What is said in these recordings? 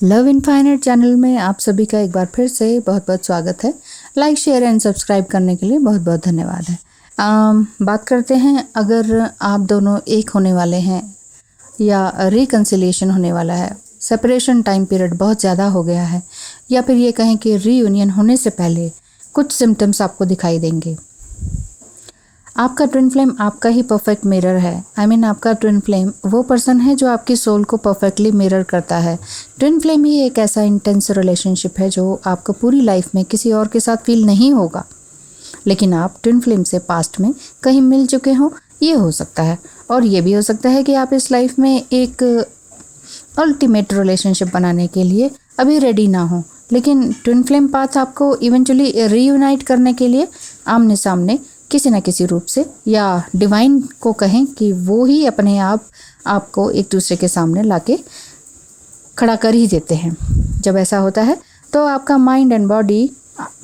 Love infinite channel में आप सभी का एक बार फिर से बहुत बहुत स्वागत है। लाइक शेयर एंड सब्सक्राइब करने के लिए बहुत बहुत धन्यवाद है। बात करते हैं, अगर आप दोनों एक होने वाले हैं या रिकन्सिलिएशन होने वाला है, सेपरेशन टाइम पीरियड बहुत ज़्यादा हो गया है, या फिर ये कहें कि रीयूनियन होने से पहले कुछ सिम्टम्स आपको दिखाई देंगे। आपका ट्विन फ्लेम आपका ही परफेक्ट मिरर है। आपका ट्विन फ्लेम वो पर्सन है जो आपकी सोल को परफेक्टली मिरर करता है। ट्विन फ्लेम ही एक ऐसा इंटेंस रिलेशनशिप है जो आपको पूरी लाइफ में किसी और के साथ फील नहीं होगा, लेकिन आप ट्विन फ्लेम से पास्ट में कहीं मिल चुके हो, ये हो सकता है। और ये भी हो सकता है कि आप इस लाइफ में एक अल्टीमेट रिलेशनशिप बनाने के लिए अभी रेडी ना हो, लेकिन ट्विन फ्लेम पाथ आपको इवेंचुअली रीयूनाइट करने के लिए आमने सामने किसी न किसी रूप से, या डिवाइन को कहें कि वो ही अपने आप आपको एक दूसरे के सामने लाके खड़ा कर ही देते हैं। जब ऐसा होता है तो आपका माइंड एंड बॉडी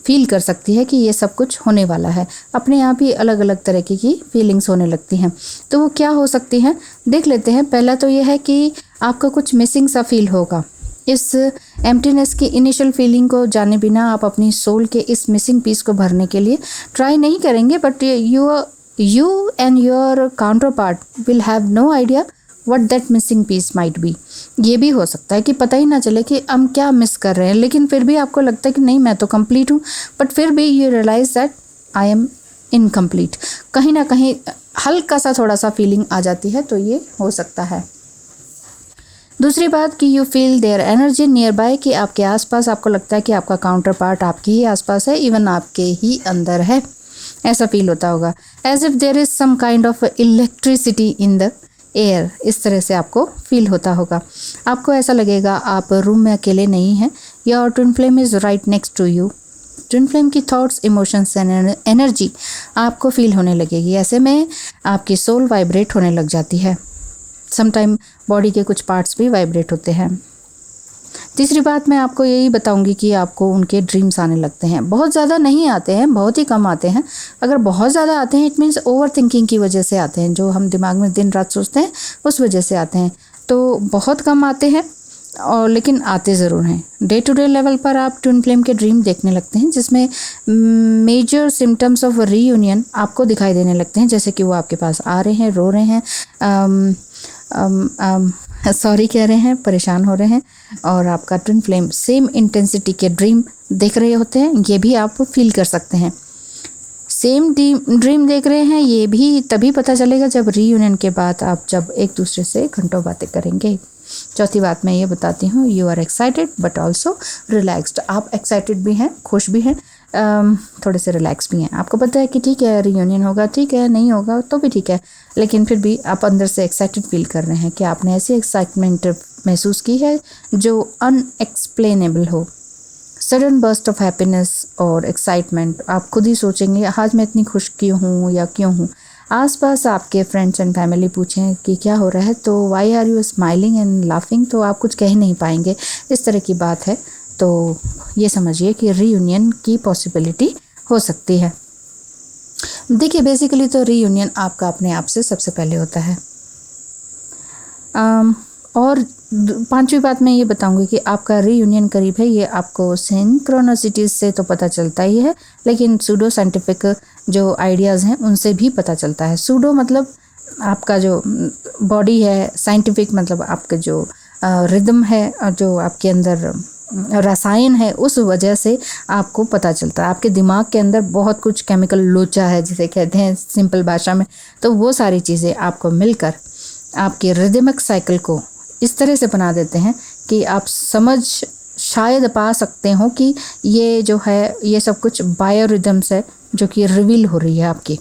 फील कर सकती है कि ये सब कुछ होने वाला है। अपने आप ही अलग अलग तरीके की फीलिंग्स होने लगती हैं। तो वो क्या हो सकती हैं, देख लेते हैं। पहला तो ये है कि आपको कुछ मिसिंग सा फील होगा। इस एम्प्टीनेस की इनिशियल फीलिंग को जाने बिना आप अपनी सोल के इस मिसिंग पीस को भरने के लिए ट्राई नहीं करेंगे, but you and your counterpart will have no idea what that missing piece might be. ये भी हो सकता है कि पता ही ना चले कि हम क्या मिस कर रहे हैं, लेकिन फिर भी आपको लगता है कि नहीं, मैं तो कंप्लीट हूँ, बट फिर भी you realise that I am incomplete. कहीं ना कहीं हल्का सा थोड़ा सा फीलिंग आ जाती है, तो ये हो सकता है। दूसरी बात कि you feel their energy near by, कि आपके आसपास आपको लगता है कि आपका काउंटर पार्ट आपके ही आसपास है, इवन आपके ही अंदर है। ऐसा फील होता होगा, as if there is some kind of electricity in the air. इस तरह से आपको फील होता होगा। आपको ऐसा लगेगा आप रूम में अकेले नहीं हैं, your twin flame is right next to you. Twin flame की थॉट्स, इमोशंस एंड एनर्जी आपको फील होने लगेगी। ऐसे में आपकी सोल वाइब्रेट होने लग जाती है। समटाइम बॉडी के कुछ पार्ट्स भी वाइब्रेट होते हैं। तीसरी बात मैं आपको यही बताऊंगी कि आपको उनके ड्रीम्स आने लगते हैं। बहुत ज़्यादा नहीं आते हैं, बहुत ही कम आते हैं। अगर बहुत ज़्यादा आते हैं, इट मीन्स ओवर थिंकिंग की वजह से आते हैं। जो हम दिमाग में दिन रात सोचते हैं उस वजह से आते हैं। तो बहुत कम आते हैं, और लेकिन आते ज़रूर हैं। डे टू डे लेवल पर आप ट्विन फ्लेम के ड्रीम देखने लगते हैं, जिसमें मेजर सिम्टम्स ऑफ रीयूनियन आपको दिखाई देने लगते हैं। जैसे कि वो आपके पास आ रहे हैं, रो रहे हैं, सॉरी कह रहे हैं, परेशान हो रहे हैं, और आपका ट्विन फ्लेम सेम इंटेंसिटी के ड्रीम देख रहे होते हैं। ये भी आप फील कर सकते हैं। सेम ड्रीम देख रहे हैं, ये भी तभी पता चलेगा जब रीयूनियन के बाद आप जब एक दूसरे से घंटों बातें करेंगे। चौथी बात मैं ये बताती हूँ, you are excited but also relaxed. आप एक्साइटेड भी हैं, खुश भी हैं, थोड़े से रिलैक्स भी हैं। आपको पता है कि ठीक है, रीयूनियन होगा, ठीक है, नहीं होगा तो भी ठीक है, लेकिन फिर भी आप अंदर से एक्साइटेड फील कर रहे हैं कि आपने ऐसी एक्साइटमेंट महसूस की है जो अनएक्सप्लेनेबल हो। सडन बर्स्ट ऑफ हैप्पीनेस और एक्साइटमेंट। आप खुद ही सोचेंगे आज मैं इतनी खुश क्यों हूँ या क्यों हूँ। आसपास आपके फ्रेंड्स एंड फैमिली पूछें कि क्या हो रहा है, तो why are you smiling and laughing, तो आप कुछ कह नहीं पाएंगे। इस तरह की बात है, तो ये समझिए कि रीयूनियन की पॉसिबिलिटी हो सकती है। देखिए, बेसिकली तो रीयूनियन आपका अपने आप से सबसे पहले होता है। और पांचवी बात मैं ये बताऊंगी कि आपका रीयूनियन करीब है। ये आपको सिंक्रोनिसिटीज से तो पता चलता ही है, लेकिन सूडो साइंटिफिक जो आइडियाज़ हैं उनसे भी पता चलता है। सूडो मतलब आपका जो बॉडी है, साइंटिफिक मतलब आपका जो रिदम है, जो आपके अंदर रसायन है, उस वजह से आपको पता चलता है। आपके दिमाग के अंदर बहुत कुछ केमिकल लोचा है, जिसे कहते हैं सिंपल भाषा में। तो वो सारी चीज़ें आपको मिलकर आपके रिदमिक साइकिल को इस तरह से बना देते हैं कि आप समझ शायद पा सकते हो कि ये जो है, ये सब कुछ बायोरिदम्स है जो कि रिवील हो रही है आपकी।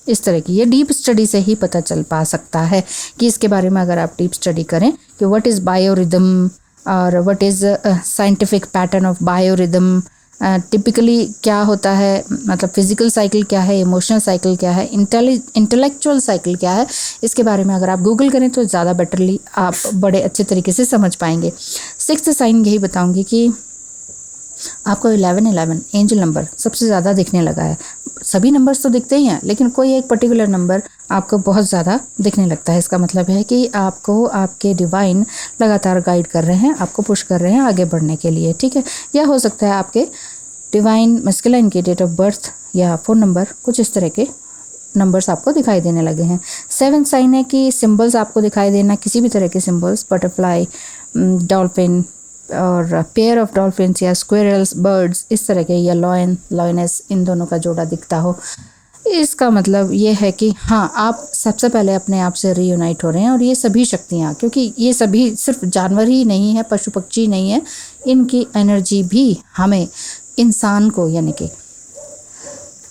इस तरह की ये डीप स्टडी से ही पता चल पा सकता है कि इसके बारे में अगर आप डीप स्टडी करें कि व्हाट इज़ बायोरिदम और what is scientific pattern of biorhythm. Typically क्या होता है, मतलब फिजिकल साइकिल क्या है, इमोशनल साइकिल क्या है, इंटेलेक्चुअल साइकिल क्या है, इसके बारे में अगर आप गूगल करें तो ज़्यादा बेटरली आप बड़े अच्छे तरीके से समझ पाएंगे। सिक्स्थ साइन यही बताऊंगी कि आपको 11 एंजल नंबर सबसे ज़्यादा दिखने लगा है। सभी नंबर्स तो दिखते ही हैं, लेकिन कोई एक पर्टिकुलर नंबर आपको बहुत ज़्यादा दिखने लगता है। इसका मतलब है कि आपको आपके डिवाइन लगातार गाइड कर रहे हैं, आपको पुश कर रहे हैं आगे बढ़ने के लिए, ठीक है। या हो सकता है आपके डिवाइन मस्कुलाइन की डेट ऑफ बर्थ या फ़ोन नंबर, कुछ इस तरह के नंबर्स आपको दिखाई देने लगे हैं। 7 साइन है कि सिंबल्स आपको दिखाई देना, किसी भी तरह के सिंबल्स, बटरफ्लाई, डॉल्फिन और पेयर ऑफ डॉल्फिन्स या स्क्विरल्स, बर्ड्स इस तरह के, या लॉयन, लॉयनेस, इन दोनों का जोड़ा दिखता हो। इसका मतलब ये है कि हाँ, आप सबसे पहले अपने आप से रीयूनाइट हो रहे हैं। और ये सभी शक्तियाँ, क्योंकि ये सभी सिर्फ जानवर ही नहीं है, पशु पक्षी नहीं है, इनकी एनर्जी भी हमें, इंसान को यानी कि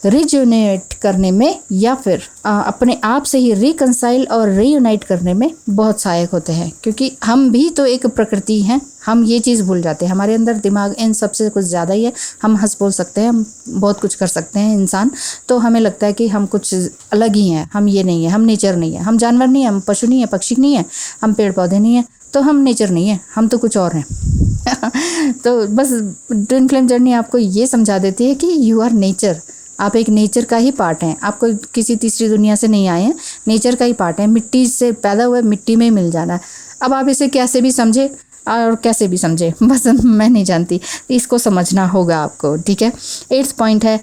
रिजुनेट करने में या फिर अपने आप से ही रिकंसाइल और रीयूनाइट करने में बहुत सहायक होते हैं। क्योंकि हम भी तो एक प्रकृति हैं, हम ये चीज़ भूल जाते हैं। हमारे अंदर दिमाग इन सबसे कुछ ज़्यादा ही है। हम हंस बोल सकते हैं, हम बहुत कुछ कर सकते हैं इंसान, तो हमें लगता है कि हम कुछ अलग ही हैं, हम ये नहीं है, हम नेचर नहीं है, हम जानवर नहीं है, हम पशु नहीं है, पक्षी नहीं है, हम पेड़ पौधे नहीं है, तो हम नेचर नहीं है, हम तो कुछ और हैं। तो बस ट्विन फ्लेम जर्नी आपको ये समझा देती है कि यू आर नेचर, आप एक नेचर का ही पार्ट हैं। आप कोई किसी तीसरी दुनिया से नहीं आए हैं, नेचर का ही पार्ट है। मिट्टी से पैदा हुए, मिट्टी में ही मिल जाना है। अब आप इसे कैसे भी समझे और कैसे भी समझे, बस मैं नहीं जानती, इसको समझना होगा आपको, ठीक है। 8th पॉइंट है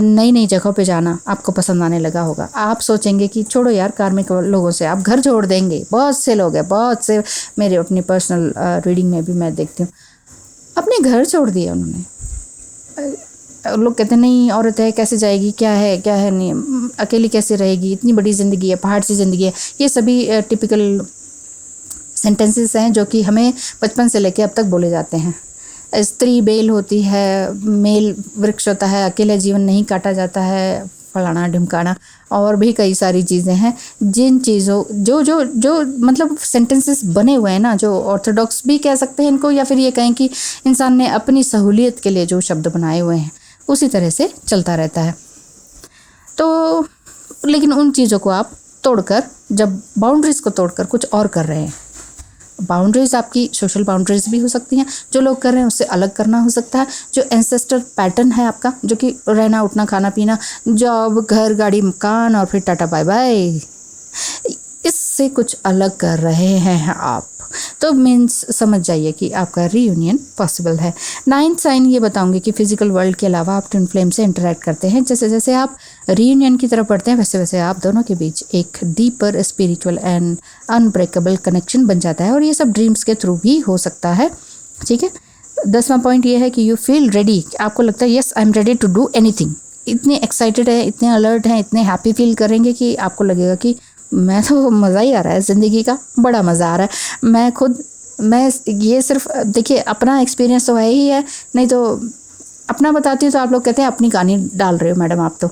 नई नई जगहों पे जाना आपको पसंद आने लगा होगा। आप सोचेंगे कि छोड़ो यार कार्मिक लोगों से, आप घर छोड़ देंगे। बहुत से लोग हैं, बहुत से, मेरे अपनी पर्सनल रीडिंग में भी मैं देखती हूँ, अपने घर छोड़ दिए उन्होंने। लोग कहते नहीं, औरत है कैसे जाएगी, क्या है नहीं, अकेली कैसे रहेगी, इतनी बड़ी ज़िंदगी है, पहाड़ सी ज़िंदगी है। ये सभी टिपिकल सेंटेंसेस हैं जो कि हमें बचपन से लेके अब तक बोले जाते हैं। स्त्री बेल होती है, मेल वृक्ष होता है, अकेले जीवन नहीं काटा जाता है, फलाना ढिमकाना, और भी कई सारी चीज़ें हैं जिन चीज़ों जो मतलब सेंटेंसेस बने हुए हैं ना, जो ऑर्थोडॉक्स भी कह सकते हैं इनको, या फिर ये कहें कि इंसान ने अपनी सहूलियत के लिए जो शब्द बनाए हुए हैं उसी तरह से चलता रहता है। तो लेकिन उन चीज़ों को आप तोड़कर, जब बाउंड्रीज़ को तोड़कर कुछ और कर रहे हैं, बाउंड्रीज़ आपकी सोशल बाउंड्रीज़ भी हो सकती हैं, जो लोग कर रहे हैं उससे अलग करना हो सकता है, जो एंसेस्टर पैटर्न है आपका, जो कि रहना उठना खाना पीना, जॉब, घर, गाड़ी, मकान और फिर टाटा बाय बाय, इससे कुछ अलग कर रहे हैं आप, तो मीन्स समझ जाइए कि आपका रीयूनियन पॉसिबल है। 9th साइन ये बताऊंगी कि फिजिकल वर्ल्ड के अलावा आप ट्विन फ्लेम से इंटरेक्ट करते हैं। जैसे जैसे आप रीयूनियन की तरफ बढ़ते हैं, वैसे वैसे आप दोनों के बीच एक deeper spiritual and unbreakable connection बन जाता है, और ये सब ड्रीम्स के थ्रू भी हो सकता है, ठीक है। 10वां पॉइंट ये है कि यू फील रेडी, आपको लगता है yes I am ready to do anything. इतने एक्साइटेड है, इतने अलर्ट हैं, इतने हैप्पी फील करेंगे कि आपको लगेगा कि मैं तो मज़ा ही आ रहा है, ज़िंदगी का बड़ा मज़ा आ रहा है। मैं ये सिर्फ देखिए अपना एक्सपीरियंस तो है ही है, नहीं तो अपना बताती हूँ तो आप लोग कहते हैं अपनी कहानी डाल रहे हो मैडम आप तो।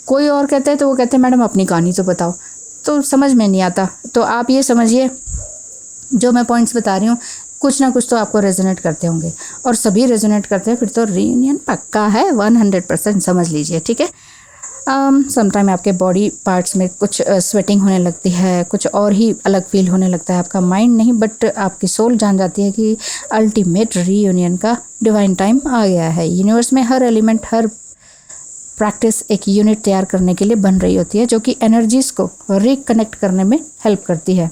कोई और कहते हैं तो वो कहते हैं मैडम अपनी कहानी तो बताओ, तो समझ में नहीं आता। तो आप ये समझिए जो मैं पॉइंट्स बता रही हूँ कुछ ना कुछ तो आपको रेजोनेट करते होंगे, और सभी रेजोनेट करते हैं फिर तो रीयूनियन पक्का है, 100% समझ लीजिए, ठीक है। समटाइम आपके बॉडी पार्ट्स में कुछ स्वेटिंग होने लगती है, कुछ और ही अलग फील होने लगता है। आपका माइंड नहीं बट आपकी सोल जान जाती है कि अल्टीमेट रीयूनियन का डिवाइन टाइम आ गया है। यूनिवर्स में हर एलिमेंट, हर प्रैक्टिस एक यूनिट तैयार करने के लिए बन रही होती है, जो कि एनर्जीज को रिकनेक्ट करने में हेल्प करती है।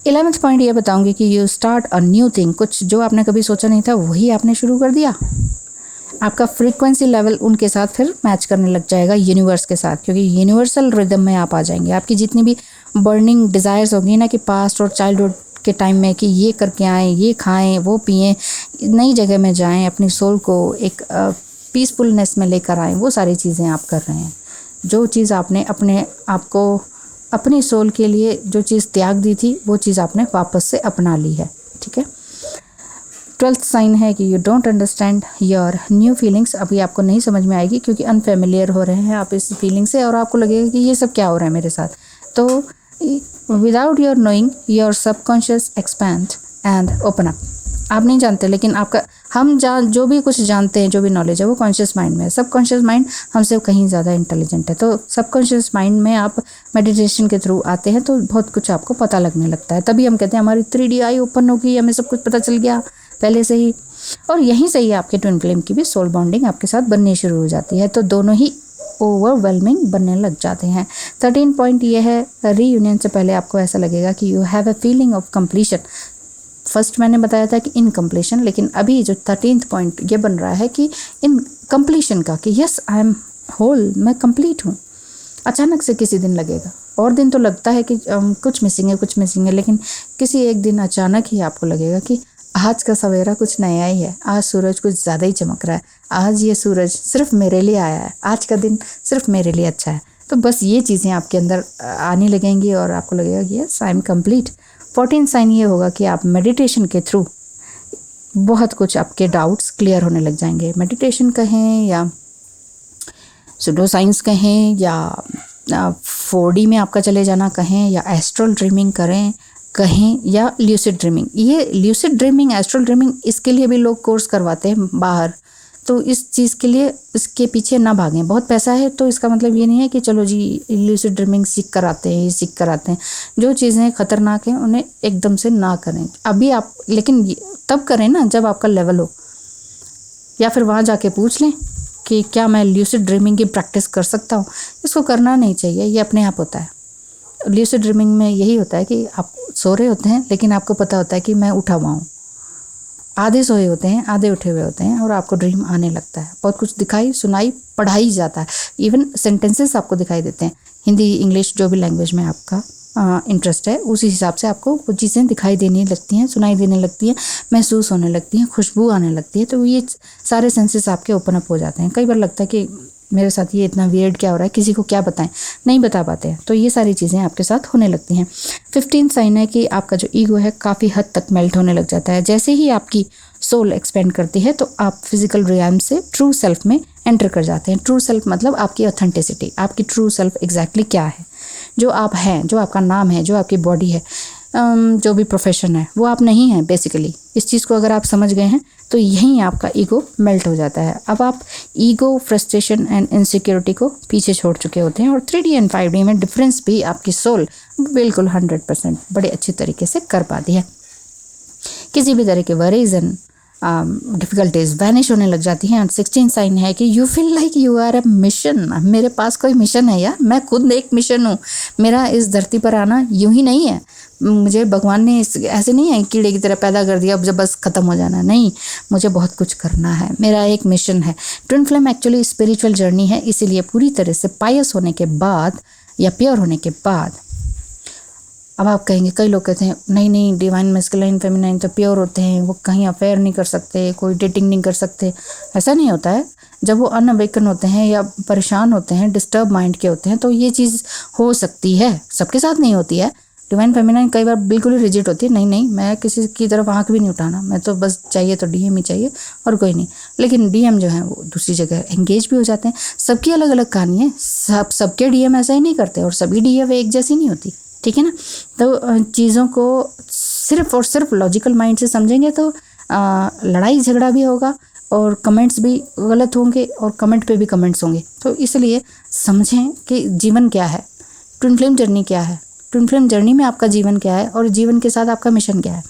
11th पॉइंट ये बताऊंगी कि you start a new thing, कुछ जो आपने कभी सोचा नहीं था वही आपने शुरू कर दिया। आपका फ्रीक्वेंसी लेवल उनके साथ फिर मैच करने लग जाएगा, यूनिवर्स के साथ, क्योंकि यूनिवर्सल रिदम में आप आ जाएंगे। आपकी जितनी भी बर्निंग डिज़ायर्स होगी ना कि पास्ट और चाइल्डहुड के टाइम में कि ये करके आएँ, ये खाएं, वो पिएं, नई जगह में जाएं, अपनी सोल को एक पीसफुलनेस में लेकर आएँ, वो सारी चीज़ें आप कर रहे हैं। जो चीज़ आपने अपने आप को, अपनी सोल के लिए जो चीज़ त्याग दी थी, वो चीज़ आपने वापस से अपना ली है, ठीक है। 12th साइन है कि you don't understand your new feelings, अभी आपको नहीं समझ में आएगी क्योंकि अनफेमिलियर हो रहे हैं आप इस फीलिंग से, और आपको लगेगा कि ये सब क्या हो रहा है मेरे साथ। तो without your knowing your subconscious expand and open up. आप नहीं जानते, लेकिन आपका जो भी कुछ जानते हैं, जो भी नॉलेज है वो कॉन्शियस माइंड में है। सबकॉन्शियस माइंड हमसे कहीं ज़्यादा इंटेलिजेंट है। तो सबकॉन्शियस माइंड में आप मेडिटेशन के थ्रू आते हैं तो बहुत कुछ आपको पता लगने लगता है। तभी हम कहते हैं हमारी 3D आई ओपन होगी, हमें सब कुछ पता चल गया, पहले से ही, और यहीं से ही आपके ट्विन फ्लेम की भी सोल बॉन्डिंग आपके साथ बननी शुरू हो जाती है। तो दोनों ही ओवरवेलमिंग बनने लग जाते हैं। 13 पॉइंट ये है, रीयूनियन से पहले आपको ऐसा लगेगा कि you have a feeling of completion. First मैंने बताया था कि इनकम्प्लीशन, लेकिन अभी जो 13th पॉइंट ये बन रहा है कि इन कंप्लीशन का, कि यस आई एम होल, मैं कंप्लीट हूँ। अचानक से किसी दिन लगेगा, और दिन तो लगता है कि कुछ मिसिंग है, लेकिन किसी एक दिन अचानक ही आपको लगेगा कि आज का सवेरा कुछ नया ही है, आज सूरज कुछ ज़्यादा ही चमक रहा है, आज ये सूरज सिर्फ मेरे लिए आया है, आज का दिन सिर्फ मेरे लिए अच्छा है। तो बस ये चीज़ें आपके अंदर आने लगेंगी और आपको लगेगा कि yes I am complete. 14 sign ये होगा कि आप मेडिटेशन के थ्रू बहुत कुछ आपके डाउट्स क्लियर होने लग जाएंगे। मेडिटेशन कहें या सुडो साइंस कहें या 4D में आपका चले जाना कहें, या एस्ट्रल ड्रीमिंग करें कहें, या ल्यूसिड ड्रीमिंग। ये ल्यूसिड ड्रीमिंग, एस्ट्रल ड्रीमिंग, इसके लिए भी लोग कोर्स करवाते हैं बाहर। तो इस चीज़ के लिए इसके पीछे ना भागें। बहुत पैसा है तो इसका मतलब ये नहीं है कि चलो जी ल्यूसिड ड्रीमिंग सीख कर आते हैं, ये सीख कर आते हैं। जो चीज़ें खतरनाक हैं उन्हें एकदम से ना करें अभी आप, लेकिन तब करें ना जब आपका लेवल हो, या फिर वहाँ जाके पूछ लें कि क्या मैं ल्यूसिड ड्रीमिंग की प्रैक्टिस कर सकता हूँ। इसको करना नहीं चाहिए, ये अपने आप होता है। ल्यूसिड ड्रीमिंग में यही होता है कि आप सो रहे होते हैं लेकिन आपको पता होता है कि मैं उठा हुआ हूँ। आधे सोए होते हैं, आधे उठे हुए होते हैं, और आपको ड्रीम आने लगता है। बहुत कुछ दिखाई सुनाई पढ़ाई जाता है, इवन सेंटेंसेस आपको दिखाई देते हैं। हिंदी, इंग्लिश, जो भी लैंग्वेज में आपका इंटरेस्ट है उसी हिसाब से आपको वो चीज़ें दिखाई देने लगती हैं, सुनाई देने लगती हैं, महसूस होने लगती हैं, खुशबू आने लगती है। तो ये सारे सेंसेस आपके ओपन अप हो जाते हैं। कई बार लगता है कि मेरे साथ ये इतना वियर्ड क्या हो रहा है, किसी को क्या बताएं, नहीं बता पाते हैं। तो ये सारी चीज़ें आपके साथ होने लगती हैं। 15 साइन है कि आपका जो ईगो है काफ़ी हद तक मेल्ट होने लग जाता है। जैसे ही आपकी सोल एक्सपेंड करती है तो आप फिजिकल रियल्म से ट्रू सेल्फ में एंटर कर जाते हैं। ट्रू सेल्फ मतलब आपकी ऑथेंटिसिटी, आपकी ट्रू सेल्फ एग्जैक्टली क्या है, जो आप हैं, जो आपका नाम है, जो आपकी बॉडी है, जो भी प्रोफेशन है, वो आप नहीं हैं बेसिकली। इस चीज़ को अगर आप समझ गए हैं तो यहीं आपका ईगो मेल्ट हो जाता है। अब आप ईगो, फ्रस्ट्रेशन एंड इनसिक्योरिटी को पीछे छोड़ चुके होते हैं, और 3D एंड 5D में डिफरेंस भी आपकी सोल बिल्कुल 100% बड़े अच्छी तरीके से कर पाती है। किसी भी तरह के वरीज एंड डिफ़िकल्टीज वैनिश होने लग जाती हैं। और 16 साइन है कि you feel like you are a mission. मेरे पास कोई मिशन है यार, मैं खुद एक मिशन हूँ। मेरा इस धरती पर आना यूं ही नहीं है, मुझे भगवान ने ऐसे नहीं है कीड़े की तरह पैदा कर दिया अब जब बस ख़त्म हो जाना, नहीं, मुझे बहुत कुछ करना है, मेरा एक मिशन है। Twin flame actually spiritual journey है, इसीलिए पूरी तरह से पायस होने के बाद या प्योर होने के बाद। अब आप कहेंगे, कई लोग कहते हैं नहीं डिवाइन मैस्कुलाइन फेमिनाइन तो प्योर होते हैं, वो कहीं अफेयर नहीं कर सकते, कोई डेटिंग नहीं कर सकते। ऐसा नहीं होता है। जब वो अनअवेकन होते हैं या परेशान होते हैं, डिस्टर्ब माइंड के होते हैं, तो ये चीज़ हो सकती है, सबके साथ नहीं होती है। डिवाइन फेमिनाइन कई बार बिल्कुल ही रिजिड होती है, नहीं मैं किसी की तरफ आँख भी नहीं उठाना, मैं तो बस चाहिए तो डीएम ही चाहिए और कोई नहीं। लेकिन डीएम जो है वो दूसरी जगह एंगेज भी हो जाते हैं। सबकी अलग अलग कहानी है, सबके डीएम ऐसा ही नहीं करते, और सभी डीएम एक जैसी नहीं होती, ठीक है ना। तो चीज़ों को सिर्फ और सिर्फ लॉजिकल माइंड से समझेंगे तो लड़ाई झगड़ा भी होगा, और कमेंट्स भी गलत होंगे, और कमेंट पे भी कमेंट्स होंगे। तो इसलिए समझें कि जीवन क्या है, ट्विन फ्लेम जर्नी क्या है, ट्विन फ्लेम जर्नी में आपका जीवन क्या है, और जीवन के साथ आपका मिशन क्या है।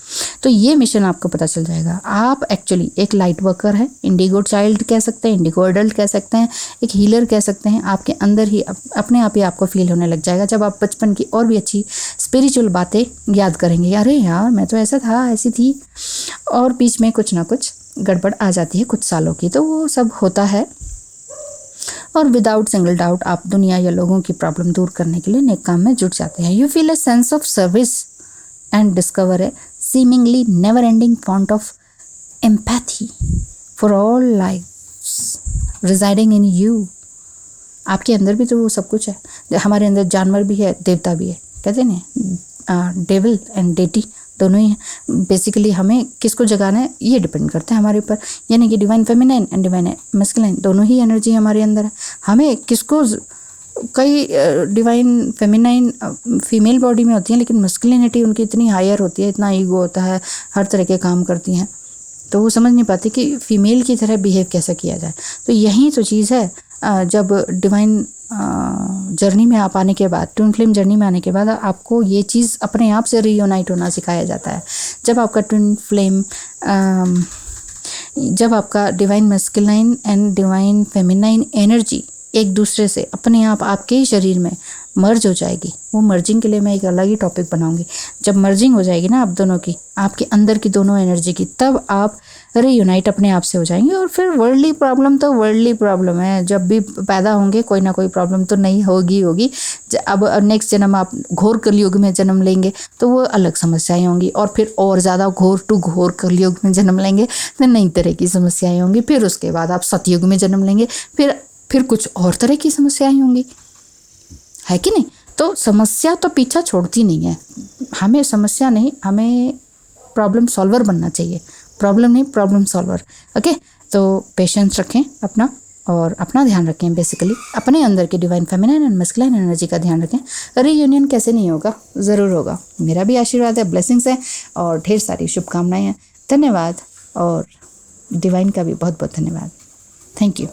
तो ये मिशन आपको पता चल जाएगा। आप एक्चुअली एक लाइट वर्कर है, इंडिगो चाइल्ड कह सकते हैं, इंडिगो एडल्ट कह सकते हैं, एक हीलर कह सकते हैं। आपके अंदर ही अपने आप ही आपको फील होने लग जाएगा जब आप बचपन की और भी अच्छी स्पिरिचुअल बातें याद करेंगे। अरे यार मैं तो ऐसा था, ऐसी थी, और बीच में कुछ ना कुछ गड़बड़ आ जाती है कुछ सालों की, तो वो सब होता है। और विदाउट सिंगल डाउट आप दुनिया या लोगों की प्रॉब्लम दूर करने के लिए नेक काम में जुट जाते हैं। You feel a sense of service and discover A seemingly never ending fount of empathy for all lives residing in you। आपके अंदर भी तो वो सब कुछ है। हमारे अंदर जानवर भी है, देवता भी है, कहते हैं डेविल एंड डेटी दोनों ही हैं। बेसिकली हमें किसको जगाना है ये डिपेंड करता है हमारे ऊपर, यानी कि divine feminine and divine masculine दोनों ही एनर्जी हमारे अंदर है। हमें किसको, कई डिवाइन फेमिनाइन फीमेल बॉडी में होती हैं, लेकिन मस्कुलिनिटी उनकी इतनी हायर होती है, इतना ईगो होता है, हर तरह के काम करती हैं, तो वो समझ नहीं पाती कि फ़ीमेल की तरह बिहेव कैसे किया जाए। तो यही तो चीज़ है, जब डिवाइन जर्नी में आप आने के बाद, ट्विन फ्लेम जर्नी में आने के बाद आपको ये चीज़ अपने आप से रीयूनाइट होना सिखाया जाता है। जब आपका ट्विन फ्लेम, जब आपका divine masculine and divine feminine energy एक दूसरे से अपने आप आपके ही शरीर में मर्ज हो जाएगी, वो मर्जिंग के लिए मैं एक अलग ही टॉपिक बनाऊंगी। जब मर्जिंग हो जाएगी ना आप दोनों की, आपके अंदर की दोनों एनर्जी की, तब आप रीयूनाइट अपने आप से हो जाएंगे। और फिर वर्ल्डली प्रॉब्लम तो वर्ल्डली प्रॉब्लम है, जब भी पैदा होंगे कोई ना कोई प्रॉब्लम तो नहीं होगी। अब नेक्स्ट जन्म आप घोर कलयुग में जन्म लेंगे तो वो अलग समस्याएं होंगी, और फिर और ज़्यादा घोर कलयुग में जन्म लेंगे तो नई तरह की समस्याएं होंगी। फिर उसके बाद आप सतयुग में जन्म लेंगे, फिर कुछ और तरह की समस्याएं होंगी, है कि नहीं। तो समस्या तो पीछा छोड़ती नहीं है, हमें समस्या नहीं, हमें प्रॉब्लम सॉल्वर बनना चाहिए, प्रॉब्लम नहीं प्रॉब्लम सॉल्वर। ओके, तो पेशेंस रखें अपना, और अपना ध्यान रखें, बेसिकली अपने अंदर के divine feminine and masculine energy का ध्यान रखें। रीयूनियन कैसे नहीं होगा, ज़रूर होगा। मेरा भी आशीर्वाद है, ब्लेसिंग्स है और ढेर सारी शुभकामनाएं हैं। धन्यवाद, और डिवाइन का भी बहुत बहुत धन्यवाद। Thank you.